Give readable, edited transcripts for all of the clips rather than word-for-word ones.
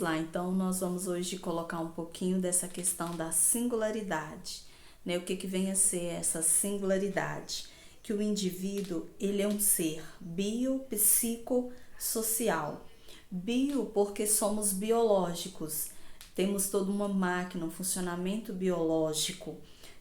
lá, então nós vamos hoje colocar um pouquinho dessa questão da singularidade, né? O que vem a ser essa singularidade? Que o indivíduo, ele é um ser biopsicossocial. Bio porque somos biológicos, temos toda uma máquina, um funcionamento biológico.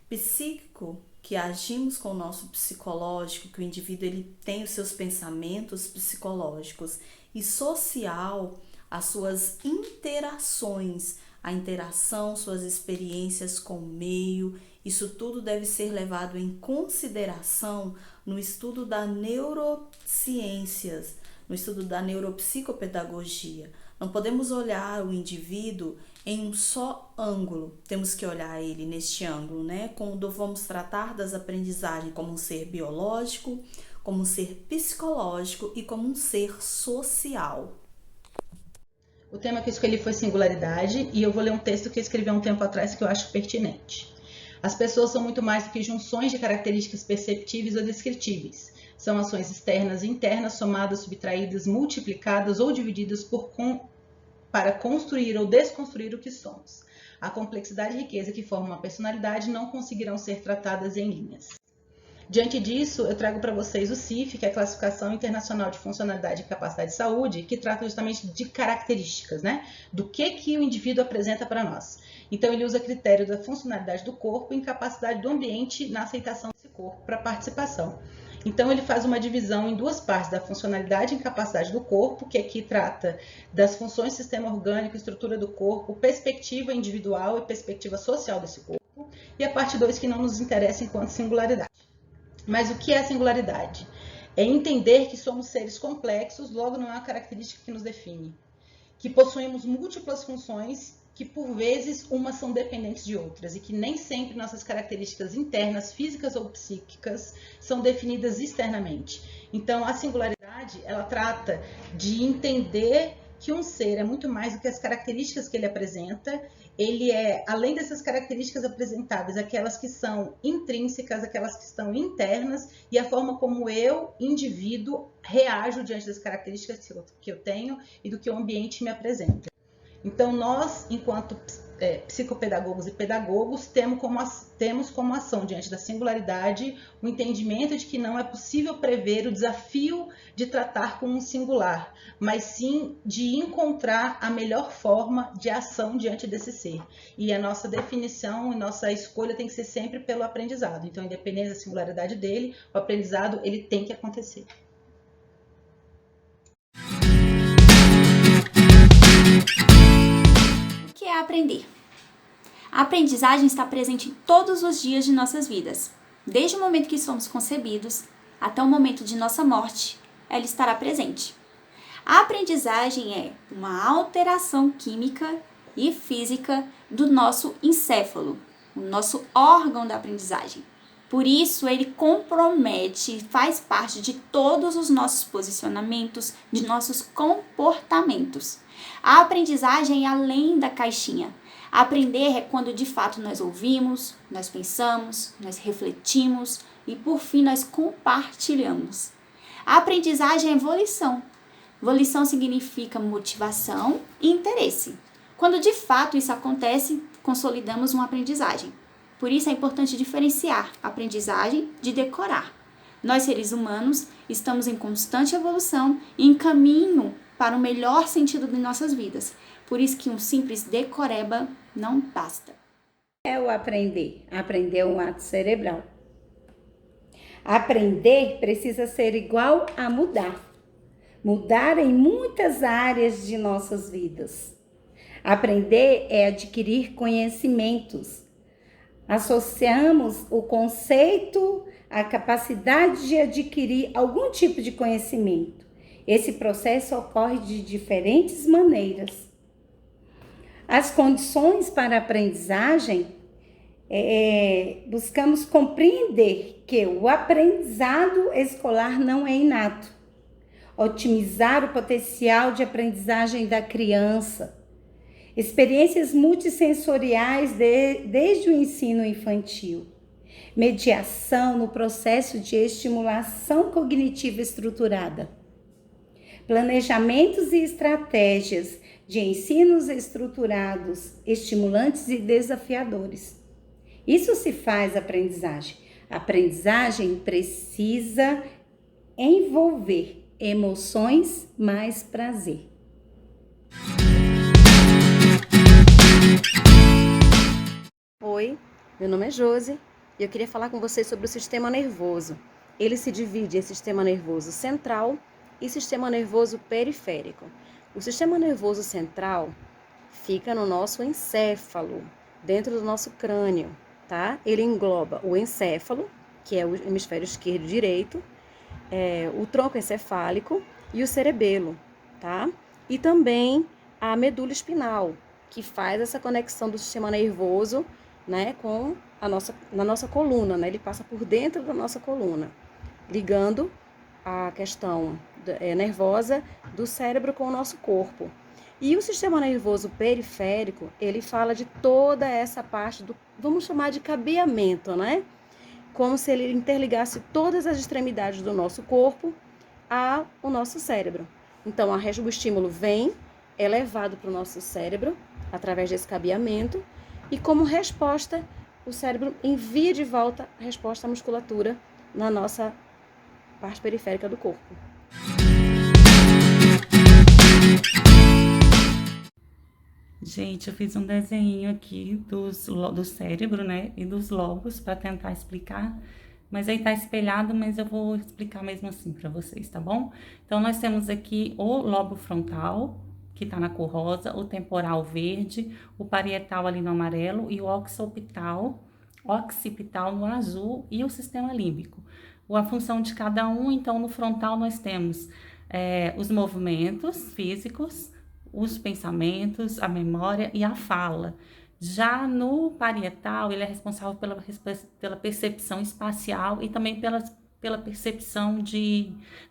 Psíquico, que agimos com o nosso psicológico, que o indivíduo ele tem os seus pensamentos psicológicos. E social, as suas interações, a interação, suas experiências com o meio, isso tudo deve ser levado em consideração no estudo da neurociências, no estudo da neuropsicopedagogia. Não podemos olhar o indivíduo em um só ângulo, temos que olhar ele neste ângulo, né? Quando vamos tratar das aprendizagens como um ser biológico, como um ser psicológico e como um ser social. O tema que eu escolhi foi singularidade e eu vou ler um texto que eu escrevi há um tempo atrás que eu acho pertinente. As pessoas são muito mais do que junções de características perceptíveis ou descritíveis. São ações externas e internas somadas, subtraídas, multiplicadas ou divididas para construir ou desconstruir o que somos. A complexidade e riqueza que formam uma personalidade não conseguirão ser tratadas em linhas. Diante disso, eu trago para vocês o CIF, que é a Classificação Internacional de Funcionalidade e Capacidade de Saúde, que trata justamente de características, né? Do que o indivíduo apresenta para nós. Então, ele usa critério da funcionalidade do corpo e incapacidade do ambiente na aceitação desse corpo para participação. Então, ele faz uma divisão em duas partes, da funcionalidade e incapacidade do corpo, que aqui trata das funções, sistema orgânico, estrutura do corpo, perspectiva individual e perspectiva social desse corpo, e a parte 2 que não nos interessa enquanto singularidade. Mas o que é a singularidade? É entender que somos seres complexos, logo não é uma característica que nos define. Que possuímos múltiplas funções, que por vezes umas são dependentes de outras e que nem sempre nossas características internas, físicas ou psíquicas, são definidas externamente. Então, a singularidade, ela trata de entender que um ser é muito mais do que as características que ele apresenta. Ele é, além dessas características apresentadas, aquelas que são intrínsecas, aquelas que estão internas e a forma como eu, indivíduo, reajo diante das características que eu tenho e do que o ambiente me apresenta. Então, nós, enquanto psicopedagogos e pedagogos, temos como ação, diante da singularidade, o entendimento de que não é possível prever o desafio de tratar com um singular, mas sim de encontrar a melhor forma de ação diante desse ser. E a nossa definição e nossa escolha tem que ser sempre pelo aprendizado. Então, independente da singularidade dele, o aprendizado ele tem que acontecer. O que é aprender? A aprendizagem está presente em todos os dias de nossas vidas. Desde o momento que somos concebidos até o momento de nossa morte, ela estará presente. A aprendizagem é uma alteração química e física do nosso encéfalo, o nosso órgão da aprendizagem. Por isso, ele compromete e faz parte de todos os nossos posicionamentos, de nossos comportamentos. A aprendizagem é além da caixinha. Aprender é quando de fato nós ouvimos, nós pensamos, nós refletimos e por fim nós compartilhamos. A aprendizagem é volição. Volição significa motivação e interesse. Quando de fato isso acontece, consolidamos uma aprendizagem. Por isso é importante diferenciar aprendizagem de decorar. Nós, seres humanos, estamos em constante evolução e em caminho para o melhor sentido de nossas vidas. Por isso que um simples decoreba não basta. É o aprender. Aprender é um ato cerebral. Aprender precisa ser igual a mudar. Mudar em muitas áreas de nossas vidas. Aprender é adquirir conhecimentos. Associamos o conceito à capacidade de adquirir algum tipo de conhecimento. Esse processo ocorre de diferentes maneiras. As condições para a aprendizagem, buscamos compreender que o aprendizado escolar não é inato. Otimizar o potencial de aprendizagem da criança. Experiências multissensoriais desde o ensino infantil. Mediação no processo de estimulação cognitiva estruturada. Planejamentos e estratégias de ensinos estruturados, estimulantes e desafiadores. Isso se faz aprendizagem. A aprendizagem precisa envolver emoções mais prazer. Oi, meu nome é Josi e eu queria falar com vocês sobre o sistema nervoso. Ele se divide em sistema nervoso central e sistema nervoso periférico. O sistema nervoso central fica no nosso encéfalo, dentro do nosso crânio, tá? Ele engloba o encéfalo, que é o hemisfério esquerdo e direito, o tronco encefálico e o cerebelo, tá? E também a medula espinal, que faz essa conexão do sistema nervoso, né, com na nossa coluna, né? Ele passa por dentro da nossa coluna, ligando a questão nervosa do cérebro com o nosso corpo. E o sistema nervoso periférico, ele fala de toda essa parte do, vamos chamar de cabeamento, né? Como se ele interligasse todas as extremidades do nosso corpo ao nosso cérebro. Então, o estímulo vem, é levado para o nosso cérebro, através desse cabeamento, e como resposta, o cérebro envia de volta a resposta à musculatura na nossa parte periférica do corpo. Gente, eu fiz um desenho aqui do cérebro, né, e dos lobos para tentar explicar, mas aí tá espelhado, mas eu vou explicar mesmo assim para vocês, tá bom? Então, nós temos aqui o lobo frontal, que tá na cor rosa, o temporal verde, o parietal ali no amarelo e o occipital no azul e o sistema límbico. A função de cada um, então, no frontal nós temos os movimentos físicos, os pensamentos, a memória e a fala. Já no parietal, ele é responsável pela percepção espacial e também pela percepção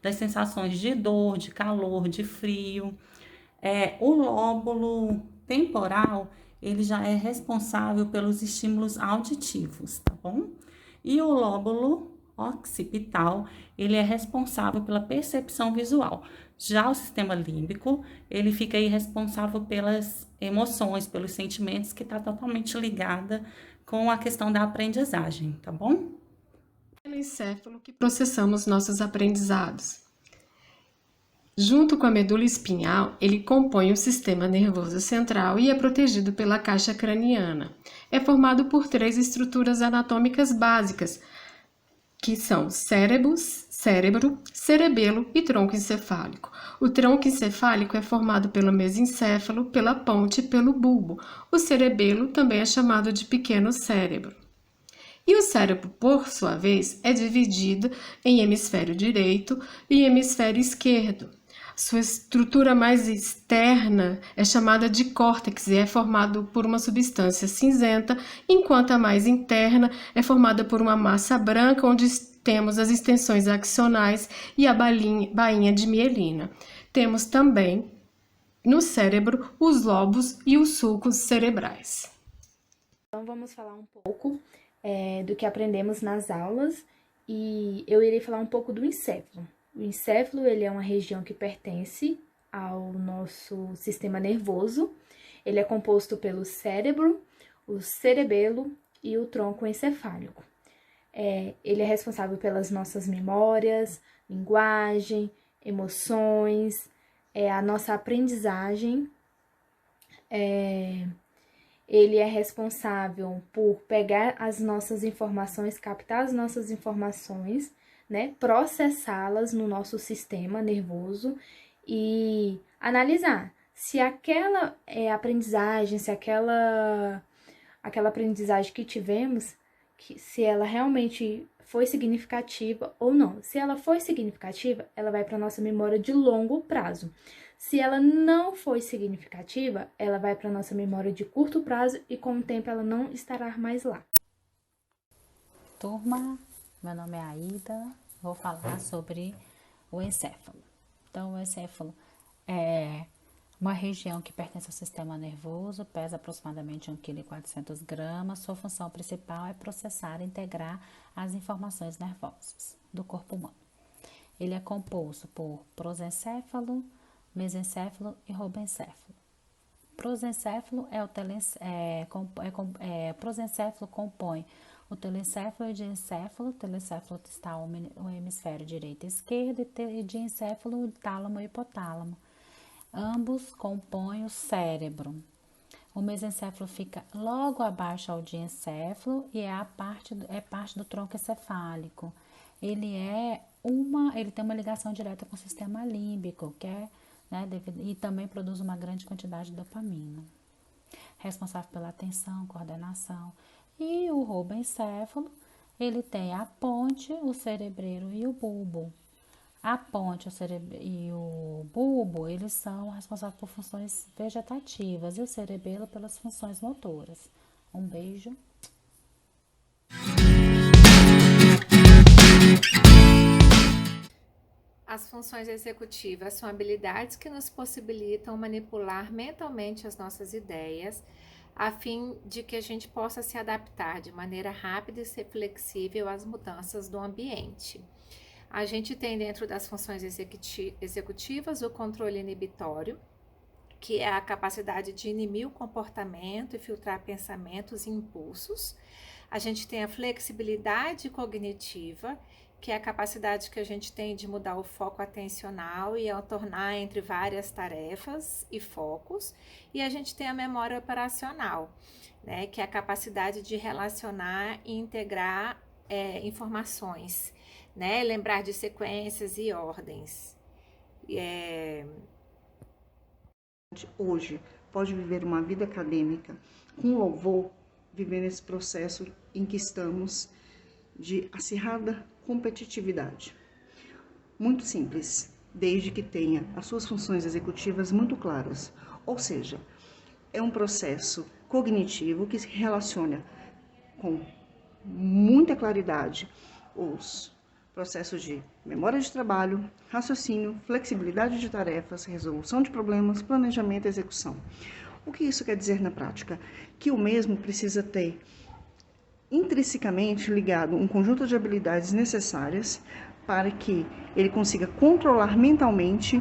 das sensações de dor, de calor, de frio. O lóbulo temporal, ele já é responsável pelos estímulos auditivos, tá bom? E o lóbulo occipital, ele é responsável pela percepção visual. Já o sistema límbico, ele fica aí responsável pelas emoções, pelos sentimentos, que está totalmente ligada com a questão da aprendizagem, tá bom? Pelo encéfalo que processamos nossos aprendizados. Junto com a medula espinhal, ele compõe o sistema nervoso central e é protegido pela caixa craniana. É formado por 3 estruturas anatômicas básicas, que são cérebro, cerebelo e tronco encefálico. O tronco encefálico é formado pelo mesencéfalo, pela ponte e pelo bulbo. O cerebelo também é chamado de pequeno cérebro. E o cérebro, por sua vez, é dividido em hemisfério direito e hemisfério esquerdo. Sua estrutura mais externa é chamada de córtex e é formado por uma substância cinzenta, enquanto a mais interna é formada por uma massa branca, onde temos as extensões axonais e a bainha de mielina. Temos também, no cérebro, os lobos e os sulcos cerebrais. Então, vamos falar um pouco do que aprendemos nas aulas e eu irei falar um pouco do encéfalo. O encéfalo, ele é uma região que pertence ao nosso sistema nervoso. Ele é composto pelo cérebro, o cerebelo e o tronco encefálico. Ele é responsável pelas nossas memórias, linguagem, emoções, a nossa aprendizagem. Ele é responsável por pegar as nossas informações, captar as nossas informações, né, processá-las no nosso sistema nervoso e analisar se aquela aprendizagem, se aquela aprendizagem que tivemos, se ela realmente foi significativa ou não. Se ela foi significativa, ela vai para a nossa memória de longo prazo. Se ela não foi significativa, ela vai para a nossa memória de curto prazo e com o tempo ela não estará mais lá. Turma, meu nome é Aida, vou falar sobre o encéfalo. Então, o encéfalo é uma região que pertence ao sistema nervoso, pesa aproximadamente 1,4 kg. Sua função principal é processar e integrar as informações nervosas do corpo humano. Ele é composto por prosencéfalo, mesencéfalo e robencéfalo. prosencéfalo prosencéfalo compõe o telencéfalo e o diencéfalo. O telencéfalo está o hemisfério direito e esquerdo, e diencéfalo o tálamo e hipotálamo. Ambos compõem o cérebro. O mesencéfalo fica logo abaixo ao diencéfalo e é parte do tronco encefálico. Ele tem uma ligação direta com o sistema límbico, e também produz uma grande quantidade de dopamina. Responsável pela atenção, coordenação. E o roboencéfalo, ele tem a ponte, o cerebreiro e o bulbo. A ponte e o bulbo, eles são responsáveis por funções vegetativas e o cerebelo pelas funções motoras. Um beijo. As funções executivas são habilidades que nos possibilitam manipular mentalmente as nossas ideias, a fim de que a gente possa se adaptar de maneira rápida e ser flexível às mudanças do ambiente. A gente tem dentro das funções executivas o controle inibitório, que é a capacidade de inibir o comportamento e filtrar pensamentos e impulsos. A gente tem a flexibilidade cognitiva, que é a capacidade que a gente tem de mudar o foco atencional e alternar entre várias tarefas e focos. E a gente tem a memória operacional, né, que é a capacidade de relacionar e integrar informações, né, lembrar de sequências e ordens. Hoje pode viver uma vida acadêmica com louvor, viver nesse processo em que estamos de acirrada competitividade. Muito simples, desde que tenha as suas funções executivas muito claras. Ou seja, é um processo cognitivo que se relaciona com muita claridade os processos de memória de trabalho, raciocínio, flexibilidade de tarefas, resolução de problemas, planejamento e execução. O que isso quer dizer na prática? Que o mesmo precisa ter intrinsecamente ligado um conjunto de habilidades necessárias para que ele consiga controlar mentalmente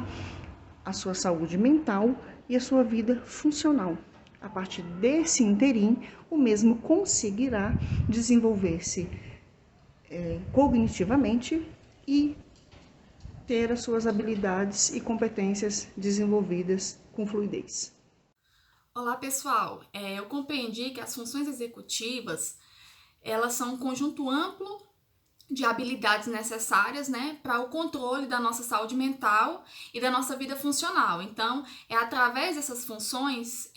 a sua saúde mental e a sua vida funcional. A partir desse interim, o mesmo conseguirá desenvolver-se cognitivamente e ter as suas habilidades e competências desenvolvidas com fluidez. Olá pessoal, eu compreendi que as funções executivas elas são um conjunto amplo de habilidades necessárias, né, para o controle da nossa saúde mental e da nossa vida funcional. Então, é através dessas funções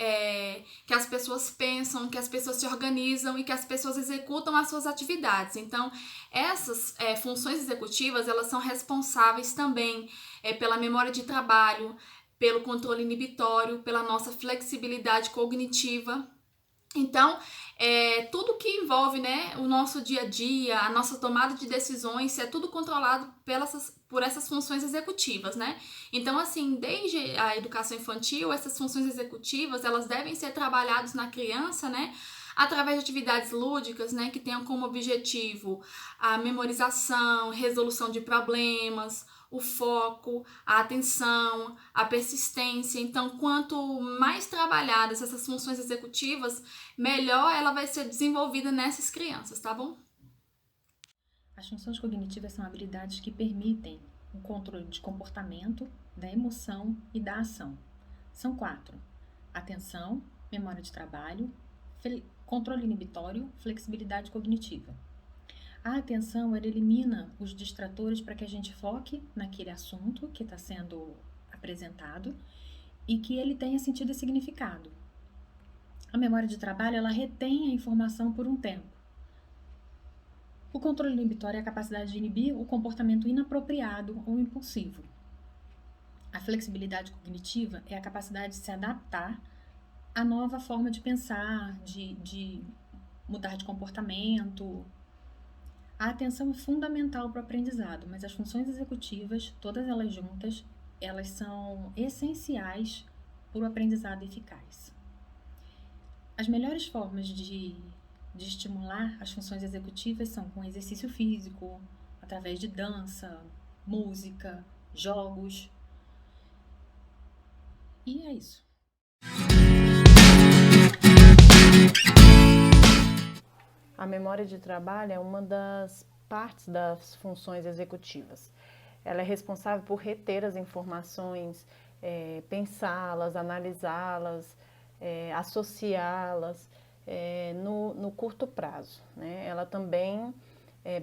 que as pessoas pensam, que as pessoas se organizam e que as pessoas executam as suas atividades. Então, essas funções executivas, elas são responsáveis também pela memória de trabalho, pelo controle inibitório, pela nossa flexibilidade cognitiva. Então, tudo que envolve, né, o nosso dia a dia, a nossa tomada de decisões, é tudo controlado por essas funções executivas, né? Então, assim, desde a educação infantil, essas funções executivas, elas devem ser trabalhadas na criança, né, através de atividades lúdicas, né, que tenham como objetivo a memorização, resolução de problemas, o foco, a atenção, a persistência. Então, quanto mais trabalhadas essas funções executivas, melhor ela vai ser desenvolvida nessas crianças, tá bom? As funções cognitivas são habilidades que permitem o controle de comportamento, da emoção e da ação. São 4: atenção, memória de trabalho, controle inibitório, flexibilidade cognitiva. A atenção, ela elimina os distratores para que a gente foque naquele assunto que está sendo apresentado e que ele tenha sentido e significado. A memória de trabalho, ela retém a informação por um tempo. O controle inibitório é a capacidade de inibir o comportamento inapropriado ou impulsivo. A flexibilidade cognitiva é a capacidade de se adaptar à nova forma de pensar, de mudar de comportamento. A atenção é fundamental para o aprendizado, mas as funções executivas, todas elas juntas, elas são essenciais para o aprendizado eficaz. As melhores formas de estimular as funções executivas são com exercício físico, através de dança, música, jogos. E é isso. A memória de trabalho é uma das partes das funções executivas. Ela é responsável por reter as informações, pensá-las, analisá-las, associá-las no curto prazo, né? Ela também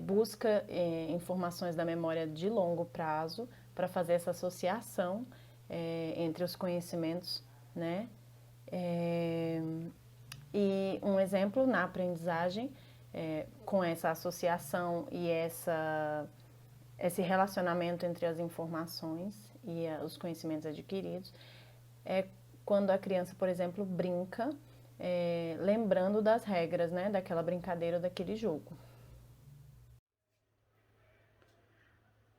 busca informações da memória de longo prazo para fazer essa associação entre os conhecimentos, né? E um exemplo na aprendizagem, com essa associação e esse relacionamento entre as informações e os conhecimentos adquiridos, é quando a criança, por exemplo, brinca, lembrando das regras, né, daquela brincadeira ou daquele jogo.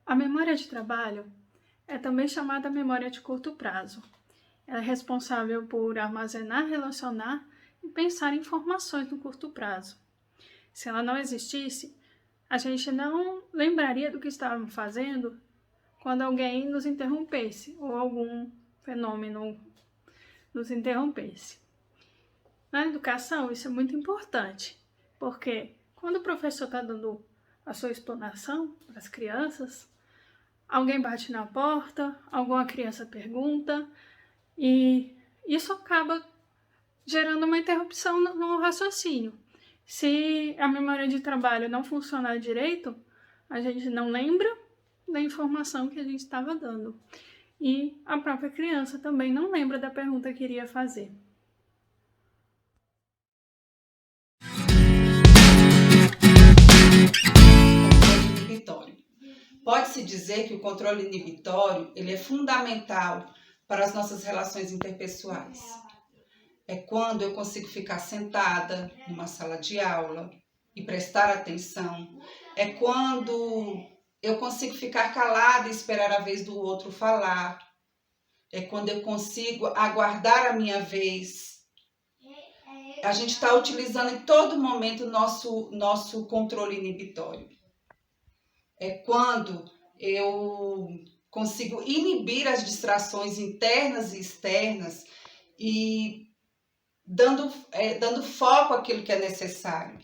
A memória de trabalho é também chamada memória de curto prazo. Ela é responsável por armazenar, relacionar e pensar informações no curto prazo. Se ela não existisse, a gente não lembraria do que estávamos fazendo quando alguém nos interrompesse ou algum fenômeno nos interrompesse. Na educação, isso é muito importante, porque quando o professor está dando a sua explanação para as crianças, alguém bate na porta, alguma criança pergunta, e isso acaba gerando uma interrupção no raciocínio. Se a memória de trabalho não funcionar direito, a gente não lembra da informação que a gente estava dando. E a própria criança também não lembra da pergunta que iria fazer. Controle inibitório. Pode-se dizer que o controle inibitório ele é fundamental para as nossas relações interpessoais. É quando eu consigo ficar sentada numa sala de aula e prestar atenção. É quando eu consigo ficar calada e esperar a vez do outro falar. É quando eu consigo aguardar a minha vez. A gente está utilizando em todo momento o nosso controle inibitório. É quando eu consigo inibir as distrações internas e externas e dando foco àquilo que é necessário.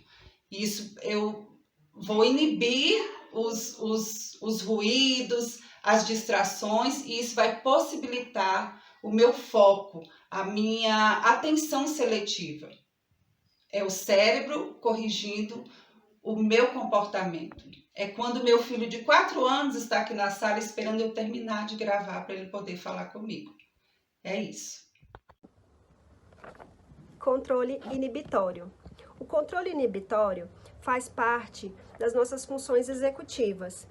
Isso eu vou inibir os ruídos, as distrações, e isso vai possibilitar o meu foco, a minha atenção seletiva. É o cérebro corrigindo o meu comportamento. É quando meu filho de 4 anos está aqui na sala esperando eu terminar de gravar para ele poder falar comigo. É isso. Controle inibitório. O controle inibitório faz parte das nossas funções executivas.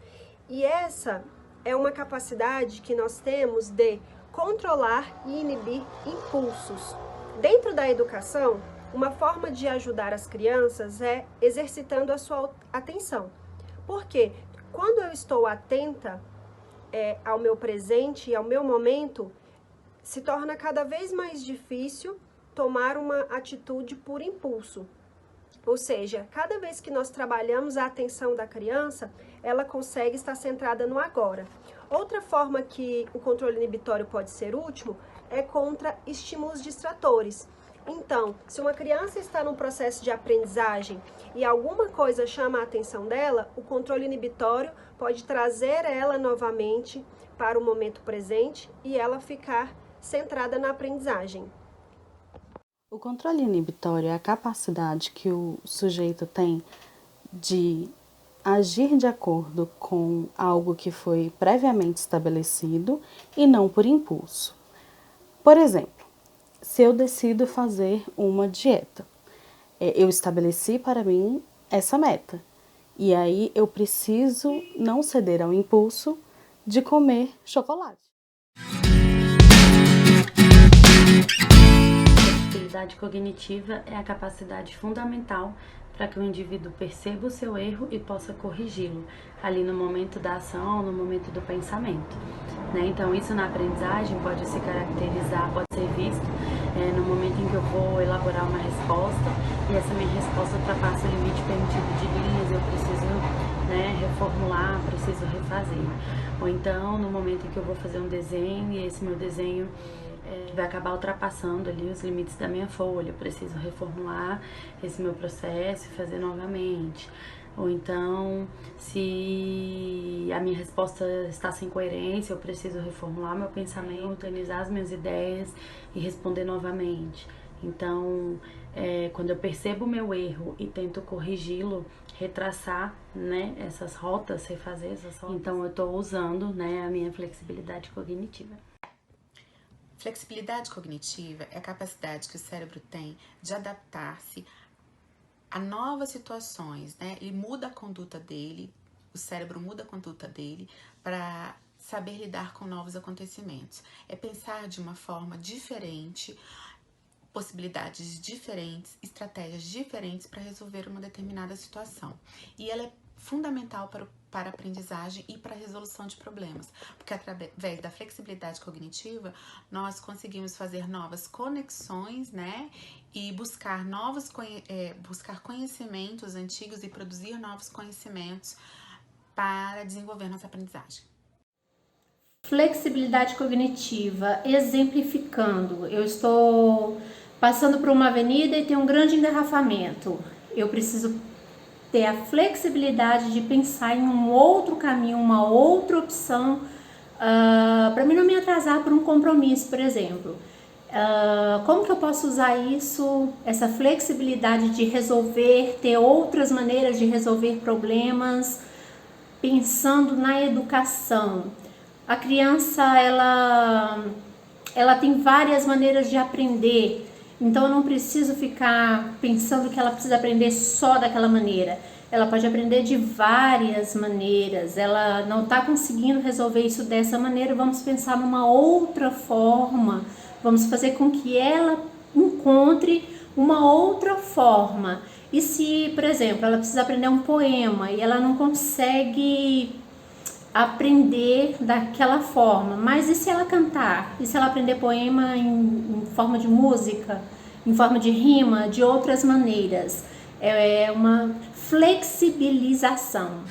E essa é uma capacidade que nós temos de controlar e inibir impulsos. Dentro da educação, uma forma de ajudar as crianças é exercitando a sua atenção. Porque quando eu estou atenta ao meu presente e ao meu momento, se torna cada vez mais difícil tomar uma atitude por impulso. Ou seja, cada vez que nós trabalhamos a atenção da criança, ela consegue estar centrada no agora. Outra forma que o controle inibitório pode ser útil é contra estímulos distratores. Então, se uma criança está num processo de aprendizagem e alguma coisa chama a atenção dela, o controle inibitório pode trazer ela novamente para o momento presente e ela ficar centrada na aprendizagem. O controle inibitório é a capacidade que o sujeito tem de agir de acordo com algo que foi previamente estabelecido e não por impulso. Por exemplo, se eu decido fazer uma dieta, eu estabeleci para mim essa meta. E aí eu preciso não ceder ao impulso de comer chocolate. A habilidade cognitiva é a capacidade fundamental para que o indivíduo perceba o seu erro e possa corrigi-lo, ali no momento da ação ou no momento do pensamento, né? Então isso na aprendizagem pode se caracterizar, pode ser visto no momento em que eu vou elaborar uma resposta e essa minha resposta ultrapassa o limite permitido de linhas, eu preciso reformular, preciso refazer. Ou então no momento em que eu vou fazer um desenho e esse meu desenho que vai acabar ultrapassando ali os limites da minha folha. Eu preciso reformular esse meu processo e fazer novamente. Ou então, se a minha resposta está sem coerência, eu preciso reformular meu pensamento, organizar as minhas ideias e responder novamente. Então, quando eu percebo o meu erro e tento corrigi-lo, retraçar, né, essas rotas, refazer essas rotas, então eu estou usando, né, a minha flexibilidade cognitiva. Flexibilidade cognitiva é a capacidade que o cérebro tem de adaptar-se a novas situações, né? Ele muda a conduta dele, o cérebro muda a conduta dele para saber lidar com novos acontecimentos. É pensar de uma forma diferente, possibilidades diferentes, estratégias diferentes para resolver uma determinada situação. E ela é fundamental para a aprendizagem e para a resolução de problemas, porque através da flexibilidade cognitiva nós conseguimos fazer novas conexões, né, e buscar buscar conhecimentos antigos e produzir novos conhecimentos para desenvolver nossa aprendizagem. Flexibilidade cognitiva, exemplificando, eu estou passando por uma avenida e tem um grande engarrafamento. Eu preciso ter a flexibilidade de pensar em um outro caminho, uma outra opção, para mim não me atrasar por um compromisso, por exemplo. Como que eu posso usar isso, essa flexibilidade de resolver, ter outras maneiras de resolver problemas, pensando na educação? A criança, ela tem várias maneiras de aprender, então eu não preciso ficar pensando que ela precisa aprender só daquela maneira. Ela pode aprender de várias maneiras, ela não está conseguindo resolver isso dessa maneira, vamos pensar numa outra forma, vamos fazer com que ela encontre uma outra forma. E se, por exemplo, ela precisa aprender um poema e ela não consegue aprender daquela forma, mas e se ela cantar? E se ela aprender poema em forma de música, em forma de rima, de outras maneiras? É uma flexibilização.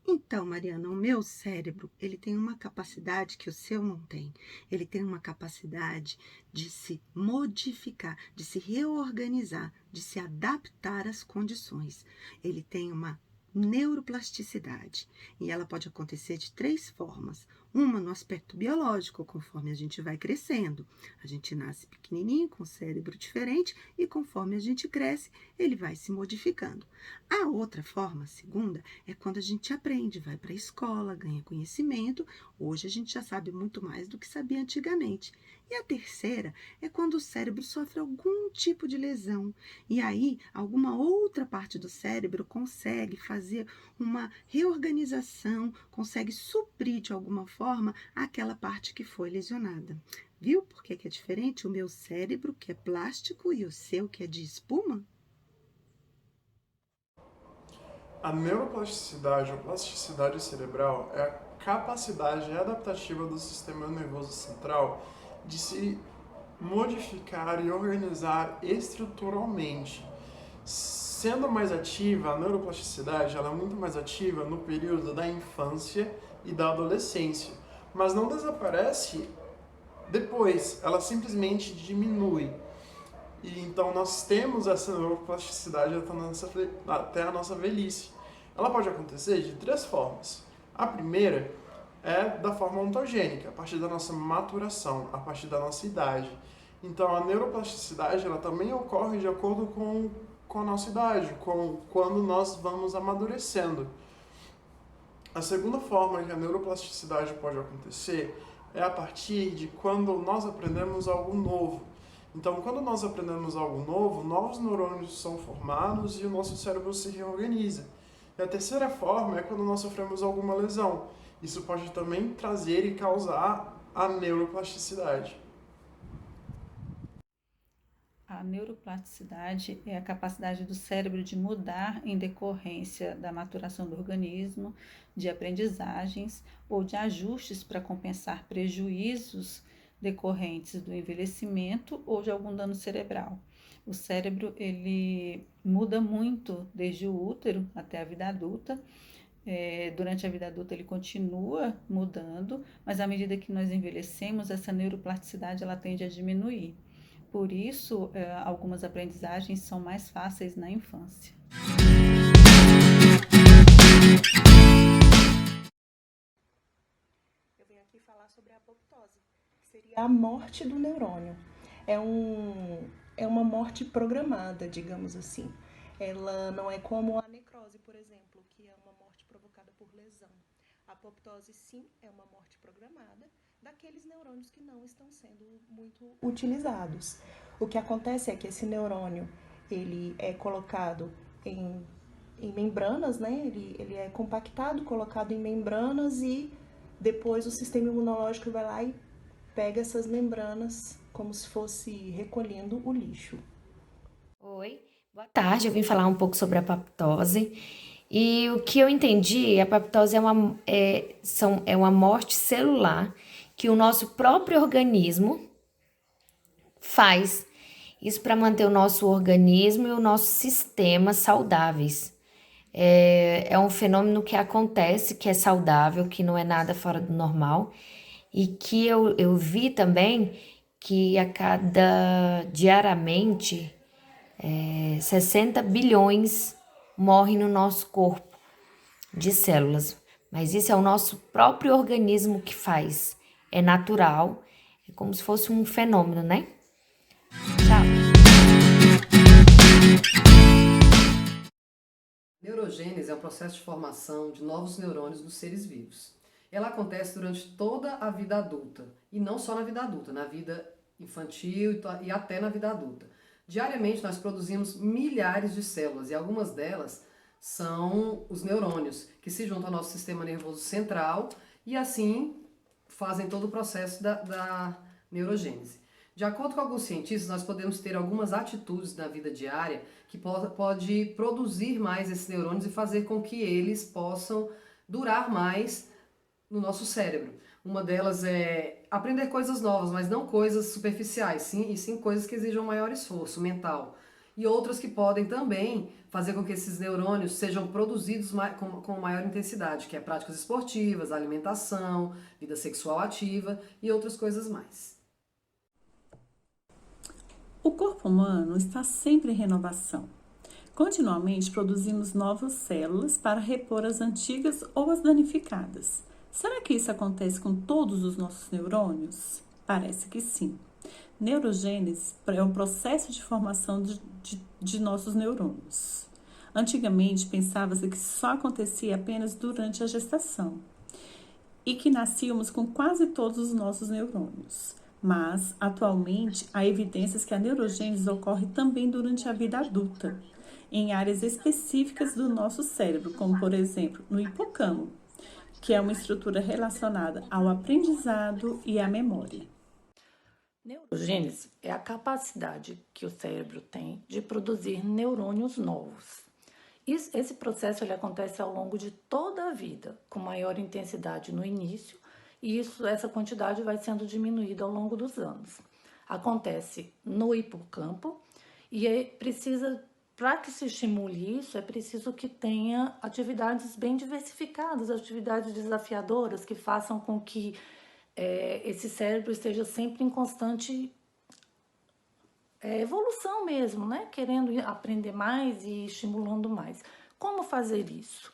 Então, Mariana, o meu cérebro, ele tem uma capacidade que o seu não tem. Ele tem uma capacidade de se modificar, de se reorganizar, de se adaptar às condições. Ele tem uma neuroplasticidade e ela pode acontecer de 3 formas. Uma no aspecto biológico, conforme a gente vai crescendo. A gente nasce pequenininho, com um cérebro diferente, e conforme a gente cresce, ele vai se modificando. A outra forma, a segunda, é quando a gente aprende, vai para a escola, ganha conhecimento. Hoje a gente já sabe muito mais do que sabia antigamente. E a terceira é quando o cérebro sofre algum tipo de lesão. E aí, alguma outra parte do cérebro consegue fazer uma reorganização, consegue suprir de alguma forma aquela parte que foi lesionada. Viu por que é diferente? O meu cérebro, que é plástico, e o seu, que é de espuma? A neuroplasticidade ou plasticidade cerebral é a capacidade adaptativa do sistema nervoso central de se modificar e organizar estruturalmente. Sendo mais ativa, a neuroplasticidade ela é muito mais ativa no período da infância e da adolescência, mas não desaparece depois, ela simplesmente diminui. E então nós temos essa neuroplasticidade até a nossa velhice. Ela pode acontecer de 3 formas. A primeira é da forma ontogênica, a partir da nossa maturação, a partir da nossa idade. Então a neuroplasticidade ela também ocorre de acordo com a nossa idade, quando nós vamos amadurecendo. A segunda forma que a neuroplasticidade pode acontecer é a partir de quando nós aprendemos algo novo. Então, quando nós aprendemos algo novo, novos neurônios são formados e o nosso cérebro se reorganiza. E a terceira forma é quando nós sofremos alguma lesão. Isso pode também trazer e causar a neuroplasticidade. A neuroplasticidade é a capacidade do cérebro de mudar em decorrência da maturação do organismo, de aprendizagens ou de ajustes para compensar prejuízos decorrentes do envelhecimento ou de algum dano cerebral. O cérebro ele muda muito desde o útero até a vida adulta Durante a vida adulta ele continua mudando, mas à medida que nós envelhecemos, essa neuroplasticidade ela tende a diminuir. Por isso, algumas aprendizagens são mais fáceis na infância. Eu venho aqui falar sobre a apoptose, que seria a morte do neurônio. É uma morte programada, digamos assim. Ela não é como a necrose, por exemplo, que é uma morte provocada por lesão. A apoptose, sim, é uma morte programada daqueles neurônios que não estão sendo muito utilizados. O que acontece é que esse neurônio, ele é colocado em membranas, né? Ele é compactado, colocado em membranas e depois o sistema imunológico vai lá e pega essas membranas como se fosse recolhendo o lixo. Oi, boa tarde. Eu vim falar um pouco sobre a apoptose. E o que eu entendi, a apoptose é uma morte celular que o nosso próprio organismo faz. Isso para manter o nosso organismo e o nosso sistema saudáveis. É um fenômeno que acontece, que é saudável, que não é nada fora do normal. E que eu vi também que diariamente, 60 bilhões morrem no nosso corpo de células. Mas isso é o nosso próprio organismo que faz. É natural, é como se fosse um fenômeno, né? Tchau. Neurogênese é um processo de formação de novos neurônios nos seres vivos. Ela acontece durante toda a vida adulta, e não só na vida adulta, na vida infantil e até na vida adulta. Diariamente nós produzimos milhares de células e algumas delas são os neurônios, que se juntam ao nosso sistema nervoso central e assim fazem todo o processo da neurogênese. De acordo com alguns cientistas, nós podemos ter algumas atitudes na vida diária que pode produzir mais esses neurônios e fazer com que eles possam durar mais no nosso cérebro. Uma delas é aprender coisas novas, mas não coisas superficiais, e sim coisas que exijam maior esforço mental. E outras que podem também fazer com que esses neurônios sejam produzidos com maior intensidade, que é práticas esportivas, alimentação, vida sexual ativa e outras coisas mais. O corpo humano está sempre em renovação. Continuamente produzimos novas células para repor as antigas ou as danificadas. Será que isso acontece com todos os nossos neurônios? Parece que sim. Neurogênese é um processo de formação de nossos neurônios. Antigamente pensava-se que só acontecia apenas durante a gestação e que nascíamos com quase todos os nossos neurônios. Mas, atualmente, há evidências que a neurogênese ocorre também durante a vida adulta, em áreas específicas do nosso cérebro, como, por exemplo, no hipocampo, que é uma estrutura relacionada ao aprendizado e à memória. Neurogênese é a capacidade que o cérebro tem de produzir neurônios novos. Esse processo ele acontece ao longo de toda a vida, com maior intensidade no início, e essa quantidade vai sendo diminuída ao longo dos anos. Acontece no hipocampo e para que se estimule isso, é preciso que tenha atividades bem diversificadas, atividades desafiadoras que façam com que esse cérebro esteja sempre em constante evolução mesmo, né? Querendo aprender mais e estimulando mais. Como fazer isso?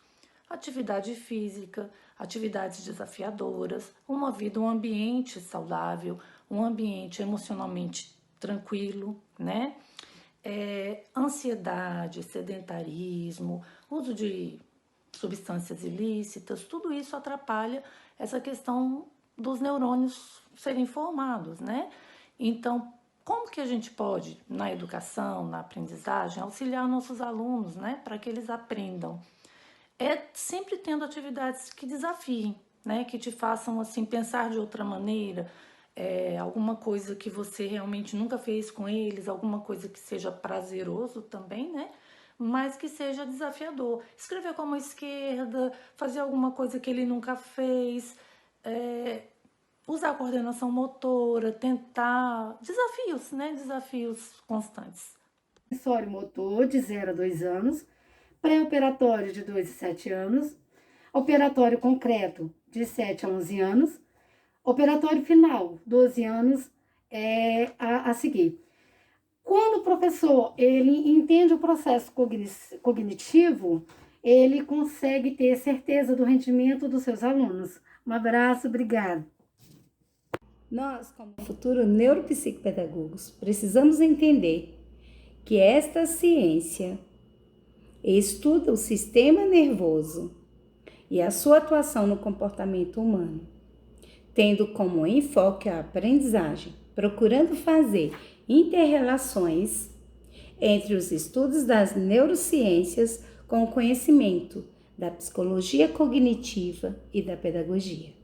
Atividade física, atividades desafiadoras, um ambiente saudável, um ambiente emocionalmente tranquilo, né? Ansiedade, sedentarismo, uso de substâncias ilícitas, tudo isso atrapalha essa questão dos neurônios serem formados, né? Então, como que a gente pode, na educação, na aprendizagem, auxiliar nossos alunos, né, para que eles aprendam? Sempre tendo atividades que desafiem, né, que te façam assim pensar de outra maneira, alguma coisa que você realmente nunca fez com eles, alguma coisa que seja prazeroso também, né, mas que seja desafiador. Escrever com a mão esquerda, fazer alguma coisa que ele nunca fez, usar a coordenação motora, tentar desafios, né, desafios constantes. Sensório motor de 0 a 2 anos, pré-operatório de 2 a 7 anos, Operatório concreto, de 7 a 11 anos. Operatório final, 12 anos a seguir. Quando o professor ele entende o processo cognitivo, ele consegue ter certeza do rendimento dos seus alunos. Um abraço, obrigada. Nós, como futuros neuropsicopedagogos, precisamos entender que esta ciência estuda o sistema nervoso e a sua atuação no comportamento humano, tendo como enfoque a aprendizagem, procurando fazer inter-relações entre os estudos das neurociências com o conhecimento da psicologia cognitiva e da pedagogia.